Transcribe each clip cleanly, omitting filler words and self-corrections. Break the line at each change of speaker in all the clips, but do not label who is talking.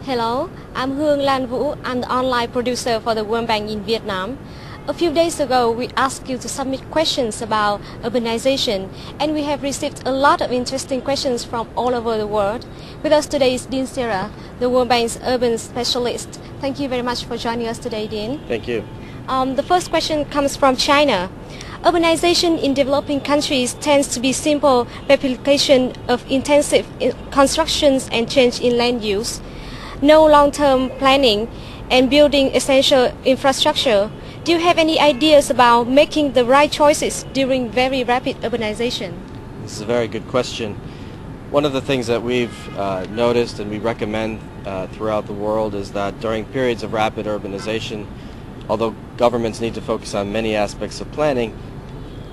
Hello, I'm Hương Lan Vũ. I'm the online producer for the World Bank in Vietnam. A few days ago, we asked you to submit questions about urbanization, and we have received a lot of interesting questions from all over the world. With us today is Dean Cira, the World Bank's urban specialist. Thank you very much for joining us today, Dean.
Thank you.
The first question comes from China. Urbanization in developing countries tends to be simple replication of intensive constructions and change in land use. No long-term planning and building essential infrastructure. Do you have any ideas about making the right choices during very rapid urbanization?
This is a very good question. One of the things that we've noticed and we recommend throughout the world is that during periods of rapid urbanization, although governments need to focus on many aspects of planning,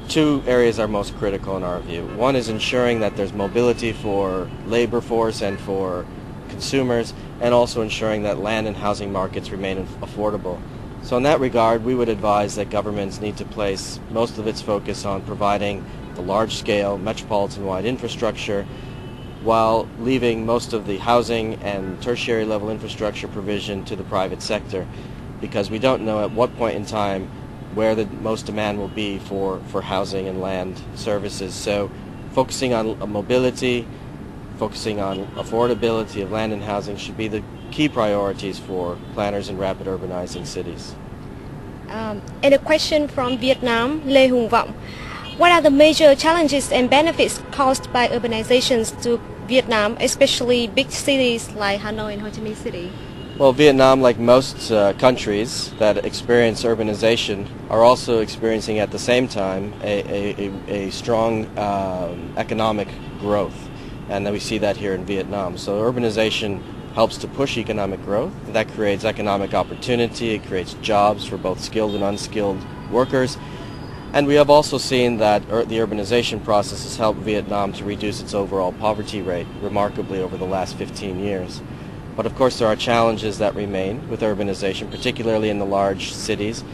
two areas are most critical in our view. One is ensuring that there's mobility for labor force and for consumers, and also ensuring that land and housing markets remain affordable. So in that regard, we would advise that governments need to place most of its focus on providing the large-scale, metropolitan-wide infrastructure, while leaving most of the housing and tertiary level infrastructure provision to the private sector, because we don't know at what point in time where the most demand will be for housing and land services. So focusing on mobility, focusing on affordability of land and housing should be the key priorities for planners in rapid urbanizing cities.
And a question from Vietnam, Lê Hùng Vọng. What are the major challenges and benefits caused by urbanizations to Vietnam, especially big cities like Hanoi and Ho Chi Minh City?
Well, Vietnam, like most countries that experience urbanization, are also experiencing at the same time a strong economic growth. And then we see that here in Vietnam. So urbanization helps to push economic growth. That creates economic opportunity. It creates jobs for both skilled and unskilled workers. And we have also seen that the urbanization process has helped Vietnam to reduce its overall poverty rate remarkably over the last 15 years. But of course there are challenges that remain with urbanization, particularly in the large cities.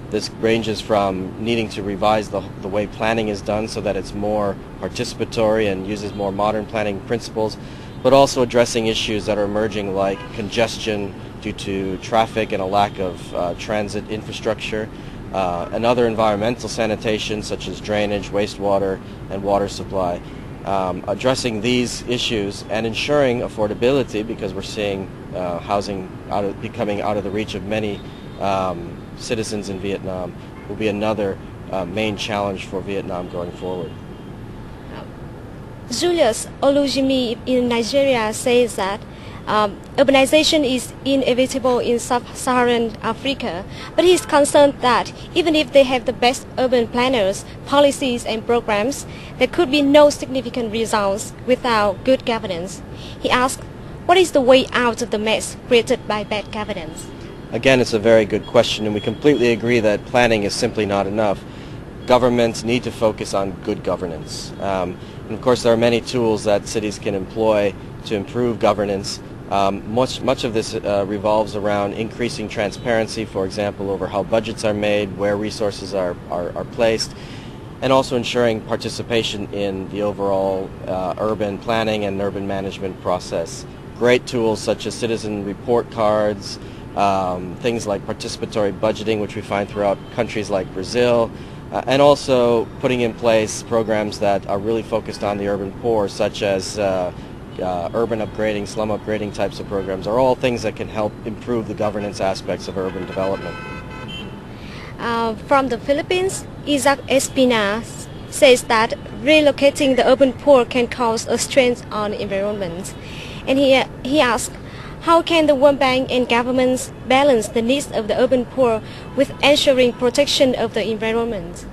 This ranges from needing to revise the way planning is done so that it's more participatory and uses more modern planning principles, but also addressing issues that are emerging like congestion due to traffic and a lack of transit infrastructure, and other environmental sanitation such as drainage, wastewater, and water supply. Addressing these issues and ensuring affordability, because we're seeing housing becoming out of the reach of many citizens in Vietnam, will be another main challenge for Vietnam going forward.
Julius Olujimi in Nigeria says that urbanization is inevitable in sub-Saharan Africa, but he is concerned that even if they have the best urban planners, policies and programs, there could be no significant results without good governance. He asks, what is the way out of the mess created by bad governance?
Again, it's a very good question, and we completely agree that planning is simply not enough. Governments need to focus on good governance. And of course, there are many tools that cities can employ to improve governance. Much of this revolves around increasing transparency, for example, over how budgets are made, where resources are placed, and also ensuring participation in the overall urban planning and urban management process. Great tools such as citizen report cards, things like participatory budgeting, which we find throughout countries like Brazil, and also putting in place programs that are really focused on the urban poor, such as urban upgrading, slum upgrading types of programs, are all things that can help improve the governance aspects of urban development.
From the Philippines, Isaac Espina says that relocating the urban poor can cause a strain on the environment. And he asks, how can the World Bank and governments balance the needs of the urban poor with ensuring protection of the environment?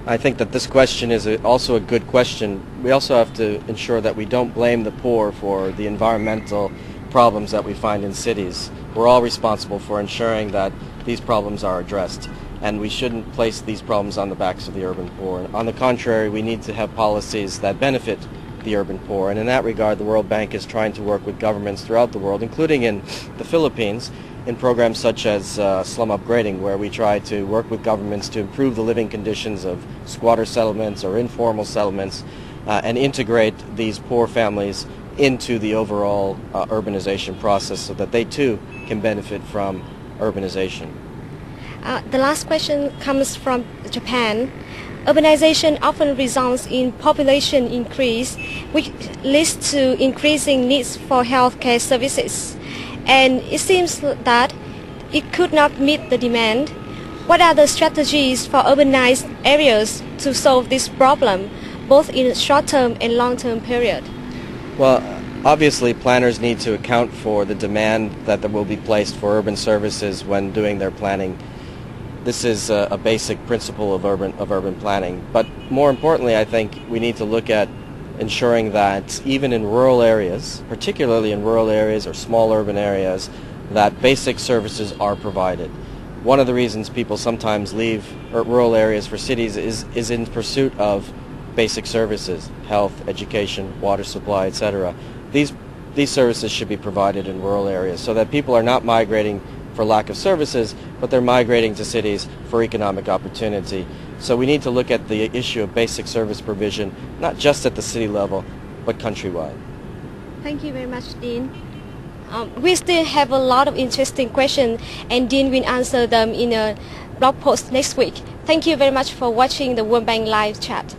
I think that this question is also a good question. We also have to ensure that we don't blame the poor for the environmental problems that we find in cities. We're all responsible for ensuring that these problems are addressed, and we shouldn't place these problems on the backs of the urban poor. On the contrary, we need to have policies that benefit the urban poor, and in that regard the World Bank is trying to work with governments throughout the world, including in the Philippines, in programs such as slum upgrading, where we try to work with governments to improve the living conditions of squatter settlements or informal settlements and integrate these poor families into the overall urbanization process so that they too can benefit from urbanization.
The last question comes from Japan. Urbanization often results in population increase, which leads to increasing needs for healthcare services. And it seems that it could not meet the demand. What are the strategies for urbanized areas to solve this problem, both in short-term and long-term period?
Well, obviously planners need to account for the demand that will be placed for urban services when doing their planning. This is a basic principle of urban planning. But more importantly, I think we need to look at ensuring that even in rural areas, particularly in rural areas or small urban areas, that basic services are provided. One of the reasons people sometimes leave rural areas for cities is in pursuit of basic services, health, education, water supply, etc. These services should be provided in rural areas so that people are not migrating for lack of services, but they're migrating to cities for economic opportunity. So we need to look at the issue of basic service provision, not just at the city level, but countrywide.
Thank you very much, Dean. We still have a lot of interesting questions, and Dean will answer them in a blog post next week. Thank you very much for watching the World Bank Live chat.